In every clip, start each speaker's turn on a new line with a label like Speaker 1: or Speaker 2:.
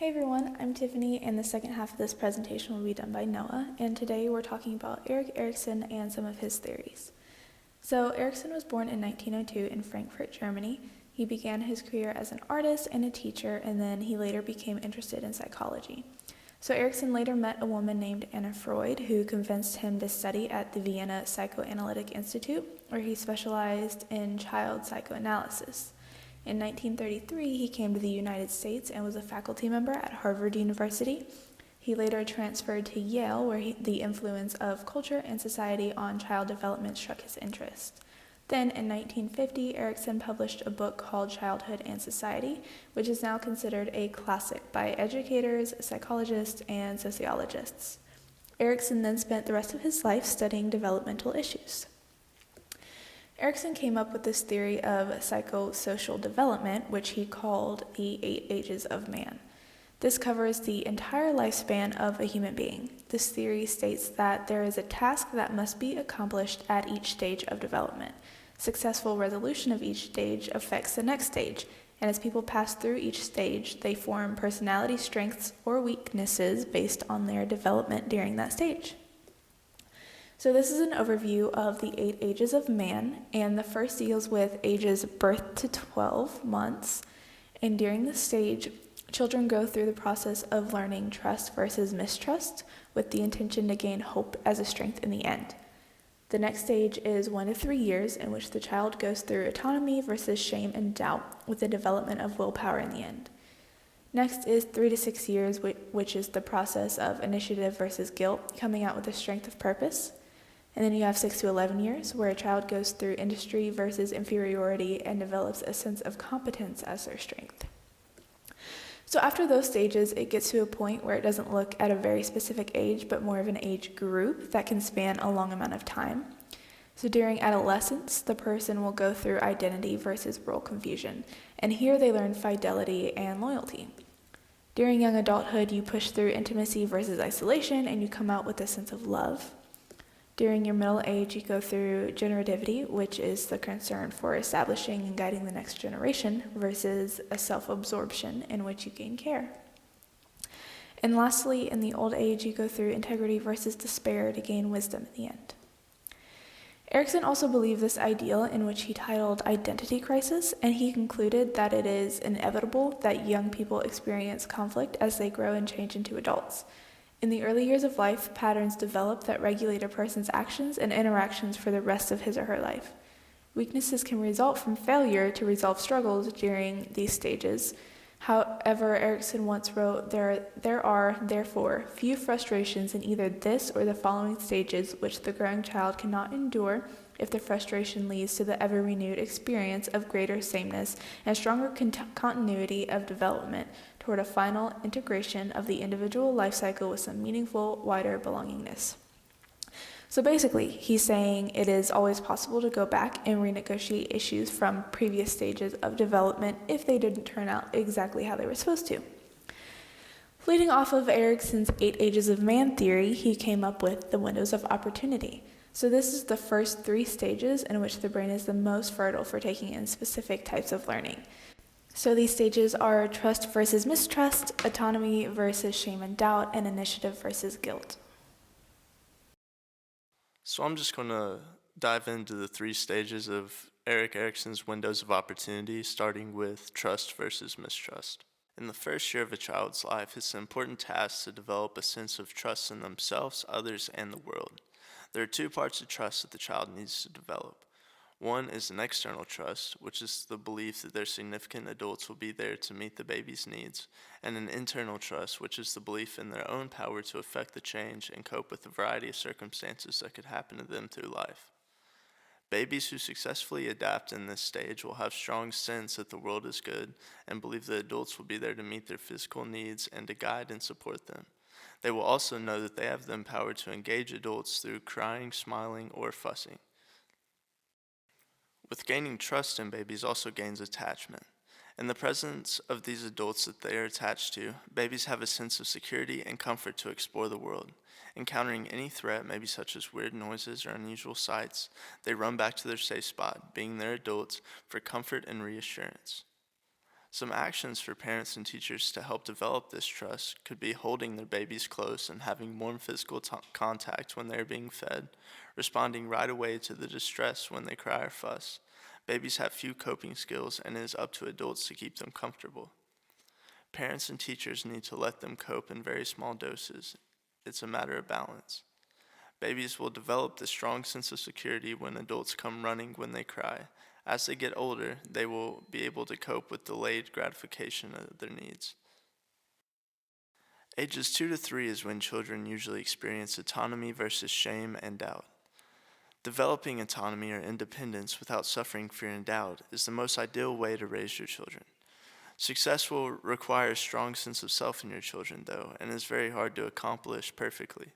Speaker 1: Hey everyone, I'm Tiffany, and the second half of this presentation will be done by Noah, and today we're talking about Erik Erikson and some of his theories. So Erikson was born in 1902 in Frankfurt, Germany. He began his career as an artist and a teacher, and then he later became interested in psychology. So Erikson later met a woman named Anna Freud, who convinced him to study at the Vienna Psychoanalytic Institute, where he specialized in child psychoanalysis. In 1933, he came to the United States and was a faculty member at Harvard University. He later transferred to Yale, where the influence of culture and society on child development struck his interest. Then, in 1950, Erikson published a book called Childhood and Society, which is now considered a classic by educators, psychologists, and sociologists. Erikson then spent the rest of his life studying developmental issues. Erikson came up with this theory of psychosocial development, which he called the 8 Ages of Man. This covers the entire lifespan of a human being. This theory states that there is a task that must be accomplished at each stage of development. Successful resolution of each stage affects the next stage, and as people pass through each stage, they form personality strengths or weaknesses based on their development during that stage. So this is an overview of the 8 Ages of Man, and the first deals with ages birth to 12 months. And during this stage, children go through the process of learning trust versus mistrust with the intention to gain hope as a strength in the end. The next stage is 1 to 3 years, in which the child goes through autonomy versus shame and doubt with the development of willpower in the end. Next is 3 to 6 years, which is the process of initiative versus guilt, coming out with a strength of purpose. And then you have 6 to 11 years, where a child goes through industry versus inferiority and develops a sense of competence as their strength. So after those stages, it gets to a point where it doesn't look at a very specific age, but more of an age group that can span a long amount of time. So during adolescence, the person will go through identity versus role confusion, and here they learn fidelity and loyalty. During young adulthood, you push through intimacy versus isolation, and you come out with a sense of love. During your middle age, you go through generativity, which is the concern for establishing and guiding the next generation, versus a self-absorption in which you gain care. And lastly, in the old age, you go through integrity versus despair to gain wisdom in the end. Erikson also believed this ideal, in which he titled Identity Crisis, and he concluded that it is inevitable that young people experience conflict as they grow and change into adults. In the early years of life, patterns develop that regulate a person's actions and interactions for the rest of his or her life. Weaknesses can result from failure to resolve struggles during these stages. However, Erikson once wrote, there are, therefore, few frustrations in either this or the following stages which the growing child cannot endure if the frustration leads to the ever-renewed experience of greater sameness and stronger continuity of development toward a final integration of the individual life cycle with some meaningful, wider belongingness. So basically, he's saying it is always possible to go back and renegotiate issues from previous stages of development if they didn't turn out exactly how they were supposed to. Leading off of Erikson's 8 Ages of Man theory, he came up with the windows of opportunity. So this is the first 3 stages in which the brain is the most fertile for taking in specific types of learning. So these stages are trust versus mistrust, autonomy versus shame and doubt, and initiative versus guilt.
Speaker 2: So I'm just going to dive into the 3 stages of Erik Erikson's windows of opportunity, starting with trust versus mistrust. In the first year of a child's life, it's an important task to develop a sense of trust in themselves, others, and the world. There are 2 parts of trust that the child needs to develop. One is an external trust, which is the belief that their significant adults will be there to meet the baby's needs, and an internal trust, which is the belief in their own power to affect the change and cope with the variety of circumstances that could happen to them through life. Babies who successfully adapt in this stage will have strong sense that the world is good and believe that adults will be there to meet their physical needs and to guide and support them. They will also know that they have the power to engage adults through crying, smiling, or fussing. With gaining trust in babies also gains attachment. In the presence of these adults that they are attached to, babies have a sense of security and comfort to explore the world. Encountering any threat, maybe such as weird noises or unusual sights, they run back to their safe spot, being their adults, for comfort and reassurance. Some actions for parents and teachers to help develop this trust could be holding their babies close and having warm physical contact when they're being fed, responding right away to the distress when they cry or fuss. Babies have few coping skills, and it is up to adults to keep them comfortable. Parents and teachers need to let them cope in very small doses. It's a matter of balance. Babies will develop this strong sense of security when adults come running when they cry. As they get older, they will be able to cope with delayed gratification of their needs. Ages 2 to 3 is when children usually experience autonomy versus shame and doubt. Developing autonomy or independence without suffering fear and doubt is the most ideal way to raise your children. Success will require a strong sense of self in your children, though, and is very hard to accomplish perfectly.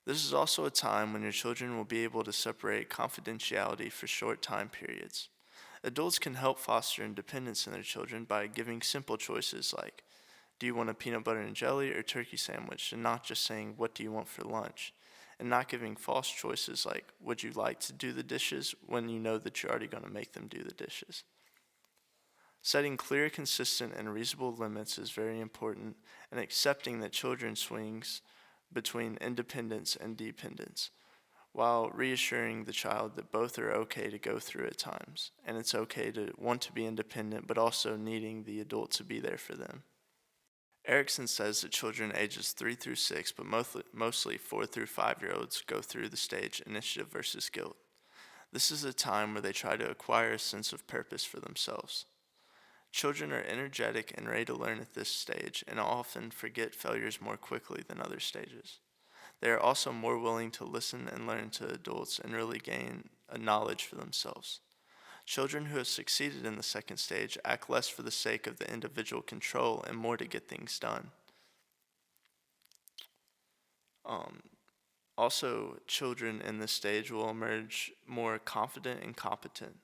Speaker 2: This is also a time when your children will be able to separate confidentiality for short time periods. Adults can help foster independence in their children by giving simple choices like, do you want a peanut butter and jelly or turkey sandwich, and not just saying, what do you want for lunch? And not giving false choices like, would you like to do the dishes, when you know that you're already going to make them do the dishes. Setting clear, consistent, and reasonable limits is very important, and accepting that children swings between independence and dependence, while reassuring the child that both are okay to go through at times, and it's okay to want to be independent but also needing the adult to be there for them. Erickson says that children ages 3 through 6, but mostly 4 through 5-year-olds go through the stage initiative versus guilt. This is a time where they try to acquire a sense of purpose for themselves. Children are energetic and ready to learn at this stage and often forget failures more quickly than other stages. They are also more willing to listen and learn to adults and really gain a knowledge for themselves. Children who have succeeded in the second stage act less for the sake of the individual control and more to get things done. Also, children in this stage will emerge more confident and competent.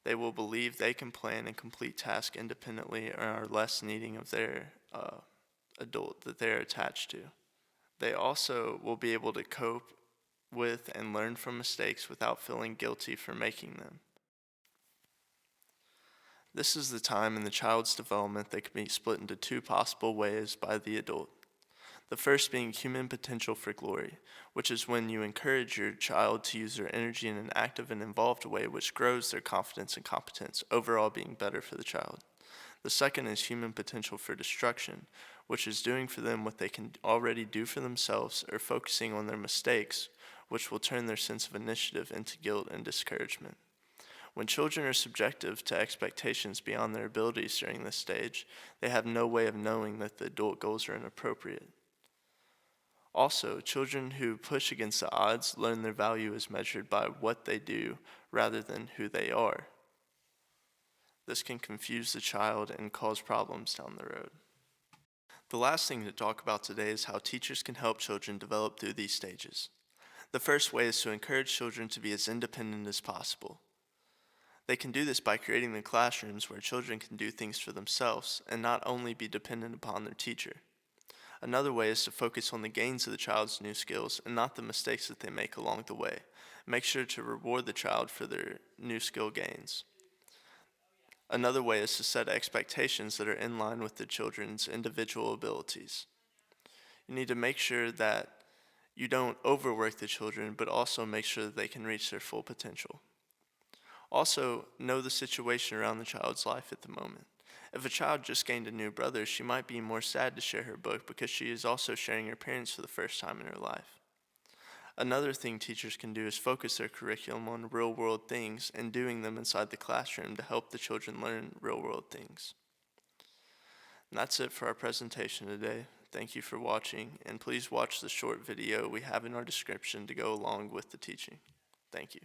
Speaker 2: They will believe they can plan and complete tasks independently and are less needing of their adult that they're attached to. They also will be able to cope with and learn from mistakes without feeling guilty for making them. This is the time in the child's development that can be split into two possible ways by the adult. The first being human potential for glory, which is when you encourage your child to use their energy in an active and involved way which grows their confidence and competence, overall being better for the child. The second is human potential for destruction, which is doing for them what they can already do for themselves or focusing on their mistakes, which will turn their sense of initiative into guilt and discouragement. When children are subjective to expectations beyond their abilities during this stage, they have no way of knowing that the adult goals are inappropriate. Also, children who push against the odds learn their value is measured by what they do rather than who they are. This can confuse the child and cause problems down the road. The last thing to talk about today is how teachers can help children develop through these stages. The first way is to encourage children to be as independent as possible. They can do this by creating the classrooms where children can do things for themselves and not only be dependent upon their teacher. Another way is to focus on the gains of the child's new skills and not the mistakes that they make along the way. Make sure to reward the child for their new skill gains. Another way is to set expectations that are in line with the children's individual abilities. You need to make sure that you don't overwork the children, but also make sure that they can reach their full potential. Also, know the situation around the child's life at the moment. If a child just gained a new brother, she might be more sad to share her book because she is also sharing her parents for the first time in her life. Another thing teachers can do is focus their curriculum on real-world things and doing them inside the classroom to help the children learn real-world things. And that's it for our presentation today. Thank you for watching, and please watch the short video we have in our description to go along with the teaching. Thank you.